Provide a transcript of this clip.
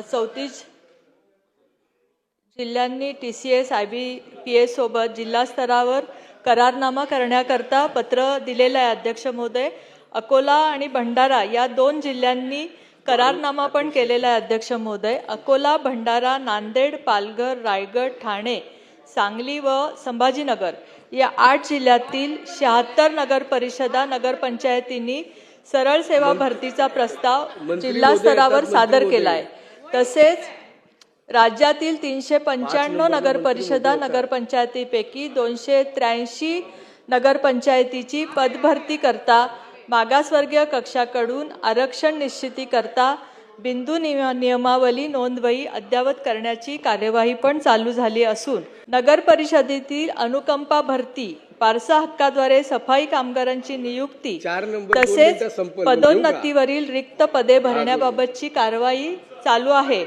34 जिल्ह्यांनी TCS IBPS सोबत जिल्हा स्तरावर करारनामा करण्याकरता पत्र दिलेलं आहे अध्यक्ष महोदय। अकोला आणि भंडारा या 2 जिल्ह्यांनी करारनामा पण केलेला आहे अध्यक्ष महोदय। अकोला, भंडारा, नांदेड, पालघर, रायगड, ठाणे, सांगली व संभाजीनगर या 8 जिल्ह्यातील 76 नगर परिषदा नगर पंचायतींनी सरळ सेवा भरतीचा प्रस्ताव जिल्हा स्तरावर सादर केला आहे। तसेच राज्यातील 395 नगर परिषदा नगर पंचायतीपैकी 283 नगर पंचायतीची पदभरती करता मागासवर्गीय कक्षाकडून आरक्षण निश्चिती करता बिंदू नियमावली नोंदवही अद्ययावत करण्याची कार्यवाही पण चालू झाली असून नगर परिषदेतील अनुकंपा भरती पारसा हक्काद्वारे सफाई कामगारांची नियुक्ती तसेच पदोन्नतीवरील रिक्त पदे भरण्याबाबतची कार्यवाही चालू आहे।